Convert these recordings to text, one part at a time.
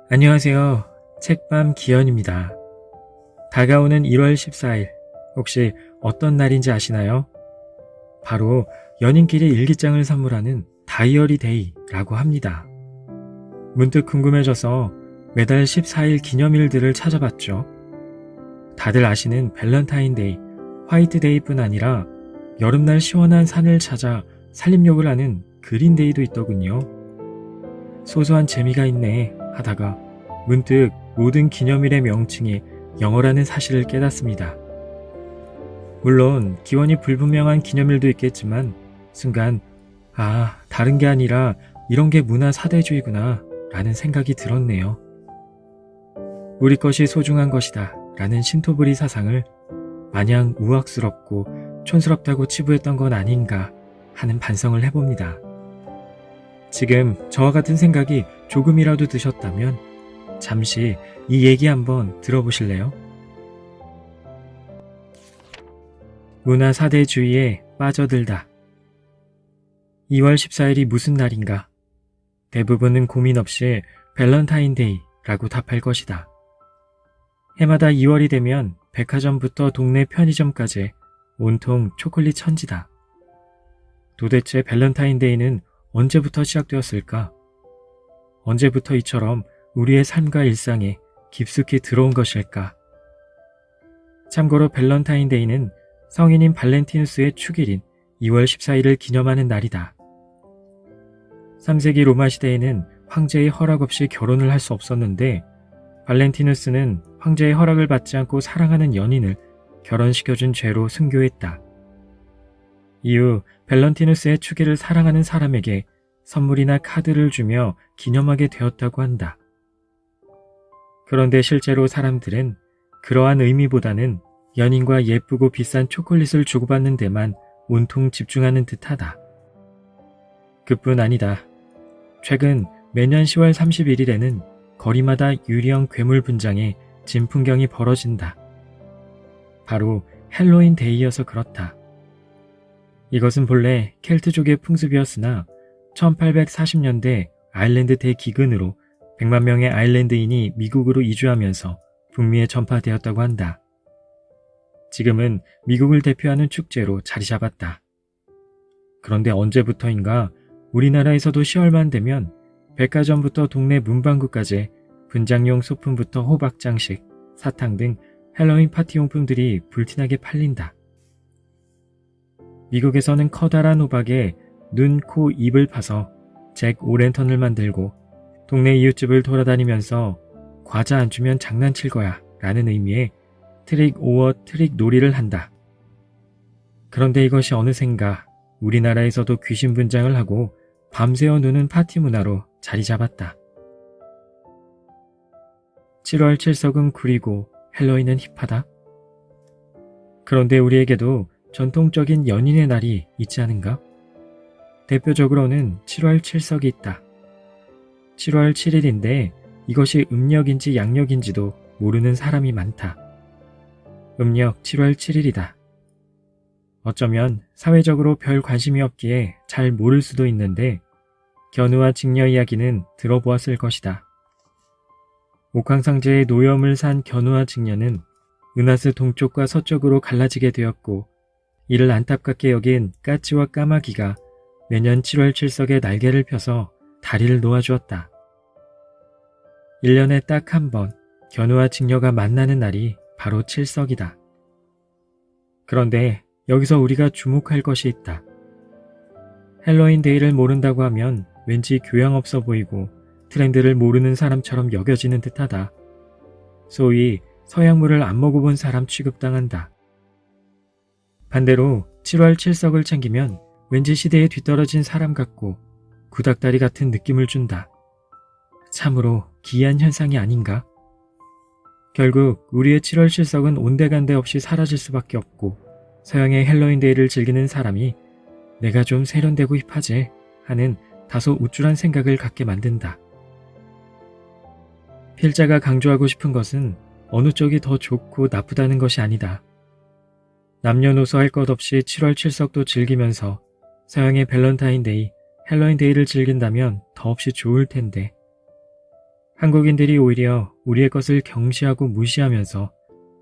안녕하세요. 책밤 기현입니다. 다가오는 1월 14일, 혹시 어떤 날인지 아시나요? 바로 연인끼리 일기장을 선물하는 다이어리 데이라고 합니다. 문득 궁금해져서 매달 14일 기념일들을 찾아봤죠. 다들 아시는 밸런타인데이, 화이트데이뿐 아니라 여름날 시원한 산을 찾아 산림욕을 하는 그린데이도 있더군요. 소소한 재미가 있네 하다가 문득 모든 기념일의 명칭이 영어라는 사실을 깨닫습니다. 물론 기원이 불분명한 기념일도 있겠지만 순간 다른 게 아니라 이런 게 문화 사대주의구나 라는 생각이 들었네요. 우리 것이 소중한 것이다 라는 신토부리 사상을 마냥 우악스럽고 촌스럽다고 치부했던 건 아닌가 하는 반성을 해봅니다. 지금 저와 같은 생각이 조금이라도 드셨다면 잠시 이 얘기 한번 들어보실래요? 문화 사대주의에 빠져들다. 2월 14일이 무슨 날인가? 대부분은 고민 없이 밸런타인데이라고 답할 것이다. 해마다 2월이 되면 백화점부터 동네 편의점까지 온통 초콜릿 천지다. 도대체 밸런타인데이는 언제부터 시작되었을까? 언제부터 이처럼 우리의 삶과 일상에 깊숙이 들어온 것일까? 참고로 밸런타인데이는 성인인 발렌티누스의 축일인 2월 14일을 기념하는 날이다. 3세기 로마 시대에는 황제의 허락 없이 결혼을 할 수 없었는데 발렌티누스는 황제의 허락을 받지 않고 사랑하는 연인을 결혼시켜준 죄로 순교했다. 이후 밸런티누스의 축일을 사랑하는 사람에게 선물이나 카드를 주며 기념하게 되었다고 한다. 그런데 실제로 사람들은 그러한 의미보다는 연인과 예쁘고 비싼 초콜릿을 주고받는 데만 온통 집중하는 듯하다. 그뿐 아니다. 최근 매년 10월 31일에는 거리마다 유령 괴물 분장에 진풍경이 벌어진다. 바로 헬로윈 데이여서 그렇다. 이것은 본래 켈트족의 풍습이었으나 1840년대 아일랜드 대기근으로 100만 명의 아일랜드인이 미국으로 이주하면서 북미에 전파되었다고 한다. 지금은 미국을 대표하는 축제로 자리 잡았다. 그런데 언제부터인가 우리나라에서도 10월만 되면 백화점부터 동네 문방구까지 분장용 소품부터 호박 장식, 사탕 등 헬로윈 파티 용품들이 불티나게 팔린다. 미국에서는 커다란 호박에 눈, 코, 입을 파서 잭 오랜턴을 만들고 동네 이웃집을 돌아다니면서 과자 안 주면 장난칠 거야 라는 의미의 트릭 오어 트릭 놀이를 한다. 그런데 이것이 어느샌가 우리나라에서도 귀신 분장을 하고 밤새워 노는 파티 문화로 자리 잡았다. 7월 7석은 구리고 헬로윈은 힙하다. 그런데 우리에게도 전통적인 연인의 날이 있지 않은가? 대표적으로는 7월 7석이 있다. 7월 7일인데 이것이 음력인지 양력인지도 모르는 사람이 많다. 음력 7월 7일이다. 어쩌면 사회적으로 별 관심이 없기에 잘 모를 수도 있는데 견우와 직녀 이야기는 들어보았을 것이다. 옥황상제의 노염을 산 견우와 직녀는 은하수 동쪽과 서쪽으로 갈라지게 되었고 이를 안타깝게 여긴 까치와 까마귀가 매년 7월 7석에 날개를 펴서 다리를 놓아주었다. 1년에 딱 한 번 견우와 직녀가 만나는 날이 바로 7석이다. 그런데 여기서 우리가 주목할 것이 있다. 헬로윈 데이를 모른다고 하면 왠지 교양 없어 보이고 트렌드를 모르는 사람처럼 여겨지는 듯하다. 소위 서양물을 안 먹어본 사람 취급당한다. 반대로 7월 7석을 챙기면 왠지 시대에 뒤떨어진 사람 같고 구닥다리 같은 느낌을 준다. 참으로 기이한 현상이 아닌가? 결국 우리의 7월 7석은 온데간데 없이 사라질 수밖에 없고 서양의 헬로윈 데이를 즐기는 사람이 내가 좀 세련되고 힙하지 하는 다소 우쭐한 생각을 갖게 만든다. 필자가 강조하고 싶은 것은 어느 쪽이 더 좋고 나쁘다는 것이 아니다. 남녀노소 할 것 없이 7월 7석도 즐기면서 서양의 밸런타인데이, 헬로윈 데이를 즐긴다면 더없이 좋을 텐데 한국인들이 오히려 우리의 것을 경시하고 무시하면서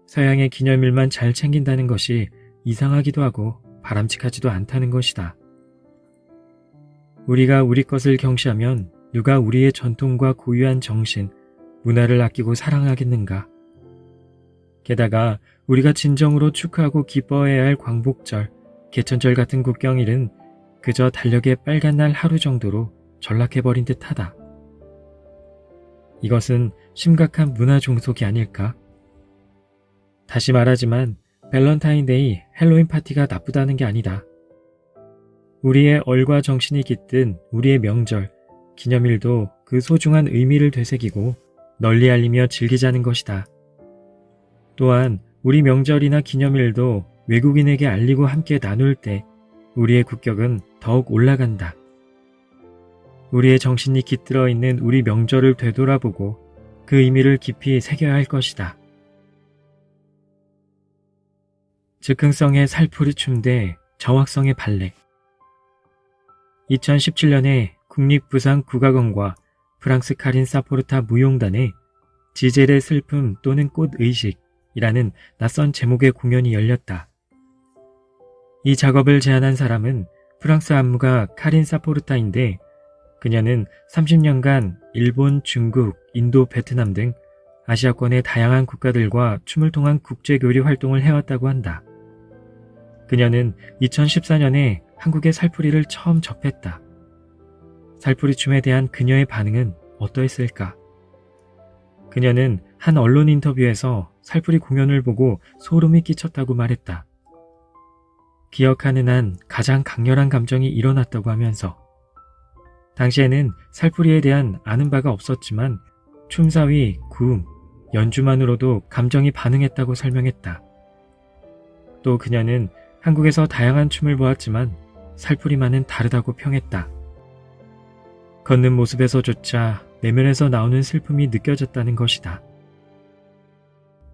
서양의 기념일만 잘 챙긴다는 것이 이상하기도 하고 바람직하지도 않다는 것이다. 우리가 우리 것을 경시하면 누가 우리의 전통과 고유한 정신, 문화를 아끼고 사랑하겠는가? 게다가 우리가 진정으로 축하하고 기뻐해야 할 광복절, 개천절 같은 국경일은 그저 달력의 빨간 날 하루 정도로 전락해버린 듯하다. 이것은 심각한 문화 종속이 아닐까? 다시 말하지만 밸런타인데이, 헬로윈 파티가 나쁘다는 게 아니다. 우리의 얼과 정신이 깃든 우리의 명절, 기념일도 그 소중한 의미를 되새기고 널리 알리며 즐기자는 것이다. 또한 우리 명절이나 기념일도 외국인에게 알리고 함께 나눌 때 우리의 국격은 더욱 올라간다. 우리의 정신이 깃들어 있는 우리 명절을 되돌아보고 그 의미를 깊이 새겨야 할 것이다. 즉흥성의 살풀이춤 대 정확성의 발레. 2017년에 국립부산 국악원과 프랑스 카린 사포르타 무용단의 지젤의 슬픔 또는 꽃의식이라는 낯선 제목의 공연이 열렸다. 이 작업을 제안한 사람은 프랑스 안무가 카린 사포르타인데 그녀는 30년간 일본, 중국, 인도, 베트남 등 아시아권의 다양한 국가들과 춤을 통한 국제교류 활동을 해왔다고 한다. 그녀는 2014년에 한국의 살풀이를 처음 접했다. 살풀이 춤에 대한 그녀의 반응은 어떠했을까? 그녀는 한 언론 인터뷰에서 살풀이 공연을 보고 소름이 끼쳤다고 말했다. 기억하는 한 가장 강렬한 감정이 일어났다고 하면서 당시에는 살풀이에 대한 아는 바가 없었지만 춤사위, 구음, 연주만으로도 감정이 반응했다고 설명했다. 또 그녀는 한국에서 다양한 춤을 보았지만 살풀이만은 다르다고 평했다. 걷는 모습에서조차 내면에서 나오는 슬픔이 느껴졌다는 것이다.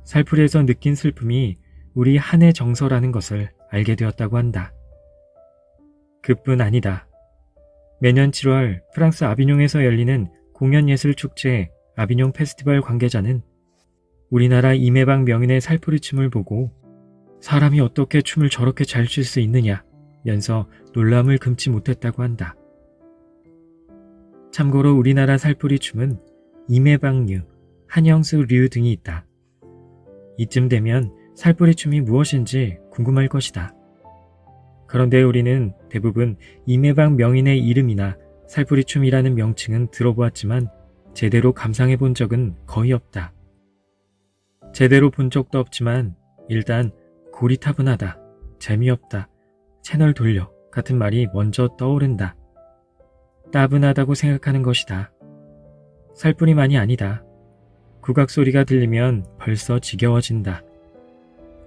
살풀이에서 느낀 슬픔이 우리 한의 정서라는 것을 알게 되었다고 한다. 그뿐 아니다. 매년 7월 프랑스 아비뇽에서 열리는 공연예술축제 아비뇽 페스티벌 관계자는 우리나라 임해방 명인의 살풀이 춤을 보고 사람이 어떻게 춤을 저렇게 잘 출 수 있느냐 면서 놀람을 금치 못했다고 한다. 참고로 우리나라 살풀이 춤은 임해방류, 한영수류 등이 있다. 이쯤 되면 살풀이 춤이 무엇인지 궁금할 것이다. 그런데 우리는 대부분 임해방 명인의 이름이나 살풀이 춤이라는 명칭은 들어보았지만 제대로 감상해 본 적은 거의 없다. 제대로 본 적도 없지만 일단 고리타분하다, 재미없다, 채널 돌려 같은 말이 먼저 떠오른다. 따분하다고 생각하는 것이다. 살풀이만이 아니다. 국악 소리가 들리면 벌써 지겨워진다.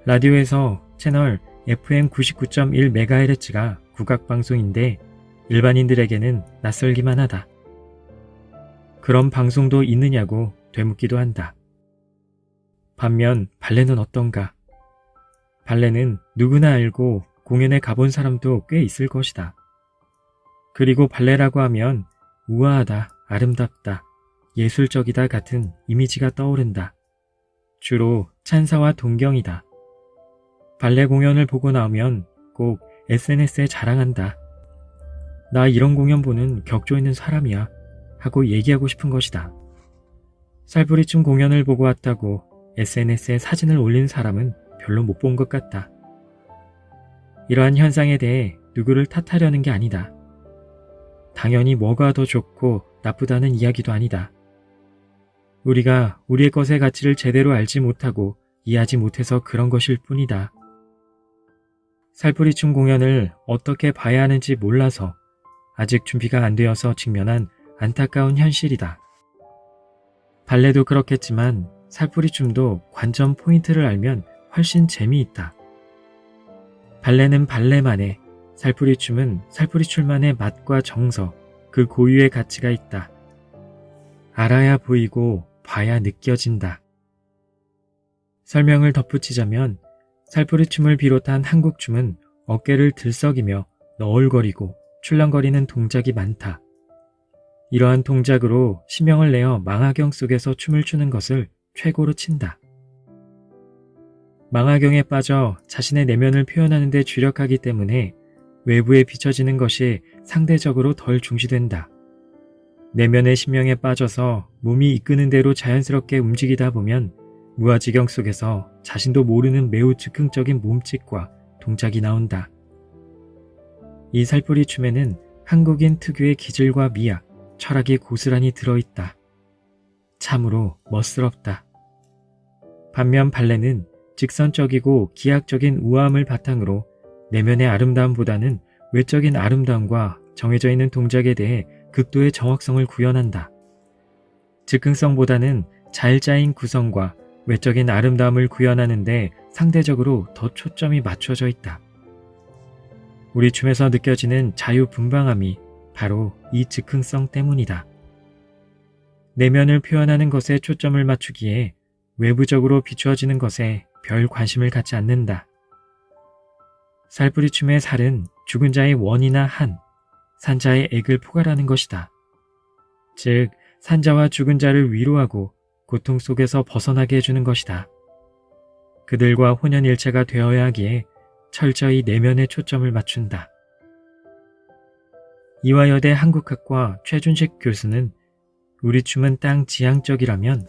라디오에서 채널 FM 99.1MHz가 국악방송인데 일반인들에게는 낯설기만 하다. 그런 방송도 있느냐고 되묻기도 한다. 반면 발레는 어떤가? 발레는 누구나 알고 공연에 가본 사람도 꽤 있을 것이다. 그리고 발레라고 하면 우아하다, 아름답다, 예술적이다 같은 이미지가 떠오른다. 주로 찬사와 동경이다. 발레 공연을 보고 나오면 꼭 SNS에 자랑한다. 나 이런 공연 보는 격조 있는 사람이야 하고 얘기하고 싶은 것이다. 살풀이춤 공연을 보고 왔다고 SNS에 사진을 올린 사람은 별로 못 본 것 같다. 이러한 현상에 대해 누구를 탓하려는 게 아니다. 당연히 뭐가 더 좋고 나쁘다는 이야기도 아니다. 우리가 우리의 것의 가치를 제대로 알지 못하고 이해하지 못해서 그런 것일 뿐이다. 살풀이춤 공연을 어떻게 봐야 하는지 몰라서 아직 준비가 안 되어서 직면한 안타까운 현실이다. 발레도 그렇겠지만 살풀이춤도 관전 포인트를 알면 훨씬 재미있다. 발레는 발레만의, 살풀이춤은 살풀이춤만의 맛과 정서, 그 고유의 가치가 있다. 알아야 보이고 봐야 느껴진다. 설명을 덧붙이자면 살풀이춤을 비롯한 한국춤은 어깨를 들썩이며 너울거리고 출렁거리는 동작이 많다. 이러한 동작으로 심형을 내어 망화경 속에서 춤을 추는 것을 최고로 친다. 망화경에 빠져 자신의 내면을 표현하는 데 주력하기 때문에 외부에 비춰지는 것이 상대적으로 덜 중시된다. 내면의 심령에 빠져서 몸이 이끄는 대로 자연스럽게 움직이다 보면 무아지경 속에서 자신도 모르는 매우 즉흥적인 몸짓과 동작이 나온다. 이 살풀이 춤에는 한국인 특유의 기질과 미학, 철학이 고스란히 들어있다. 참으로 멋스럽다. 반면 발레는 직선적이고 기하학적인 우아함을 바탕으로 내면의 아름다움보다는 외적인 아름다움과 정해져 있는 동작에 대해 극도의 정확성을 구현한다. 즉흥성보다는 잘 짜인 구성과 외적인 아름다움을 구현하는데 상대적으로 더 초점이 맞춰져 있다. 우리 춤에서 느껴지는 자유분방함이 바로 이 즉흥성 때문이다. 내면을 표현하는 것에 초점을 맞추기에 외부적으로 비추어지는 것에 별 관심을 갖지 않는다. 살풀이춤의 살은 죽은 자의 원이나 한, 산자의 액을 포괄하는 것이다. 즉, 산자와 죽은 자를 위로하고 고통 속에서 벗어나게 해주는 것이다. 그들과 혼연일체가 되어야 하기에 철저히 내면에 초점을 맞춘다. 이화여대 한국학과 최준식 교수는 우리 춤은 땅 지향적이라면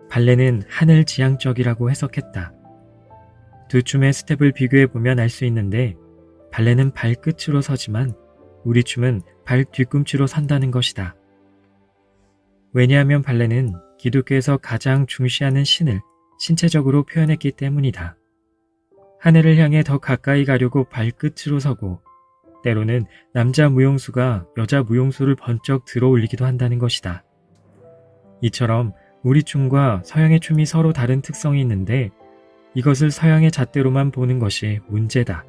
발레는 하늘 지향적이라고 해석했다. 두 춤의 스텝을 비교해보면 알 수 있는데 발레는 발끝으로 서지만 우리 춤은 발 뒤꿈치로 선다는 것이다. 왜냐하면 발레는 기독교에서 가장 중시하는 신을 신체적으로 표현했기 때문이다. 하늘을 향해 더 가까이 가려고 발끝으로 서고 때로는 남자 무용수가 여자 무용수를 번쩍 들어 올리기도 한다는 것이다. 이처럼 우리 춤과 서양의 춤이 서로 다른 특성이 있는데 이것을 서양의 잣대로만 보는 것이 문제다.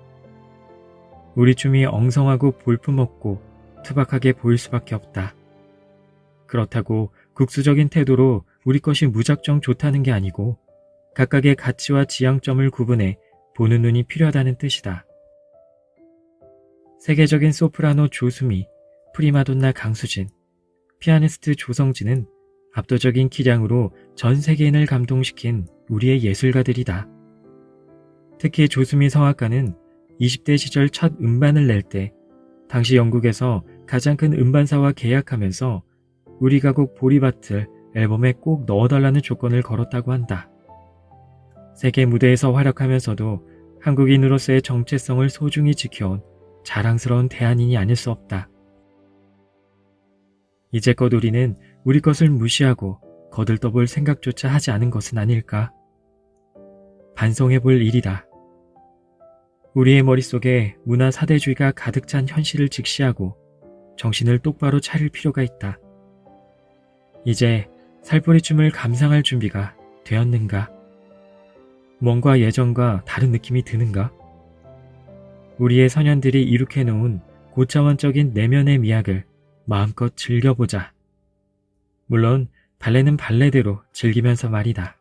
우리 춤이 엉성하고 볼품없고 투박하게 보일 수밖에 없다. 그렇다고 국수적인 태도로 우리 것이 무작정 좋다는 게 아니고 각각의 가치와 지향점을 구분해 보는 눈이 필요하다는 뜻이다. 세계적인 소프라노 조수미, 프리마돈나 강수진, 피아니스트 조성진은 압도적인 기량으로 전 세계인을 감동시킨 우리의 예술가들이다. 특히 조수미 성악가는 20대 시절 첫 음반을 낼 때 당시 영국에서 가장 큰 음반사와 계약하면서 우리 가곡 보리밭을 앨범에 꼭 넣어달라는 조건을 걸었다고 한다. 세계 무대에서 활약하면서도 한국인으로서의 정체성을 소중히 지켜온 자랑스러운 대한인이 아닐 수 없다. 이제껏 우리는 우리 것을 무시하고 거들떠볼 생각조차 하지 않은 것은 아닐까? 반성해볼 일이다. 우리의 머릿속에 문화 사대주의가 가득 찬 현실을 직시하고 정신을 똑바로 차릴 필요가 있다. 이제 살풀이춤을 감상할 준비가 되었는가? 뭔가 예전과 다른 느낌이 드는가? 우리의 선현들이 이룩해놓은 고차원적인 내면의 미학을 마음껏 즐겨보자. 물론 발레는 발레대로 즐기면서 말이다.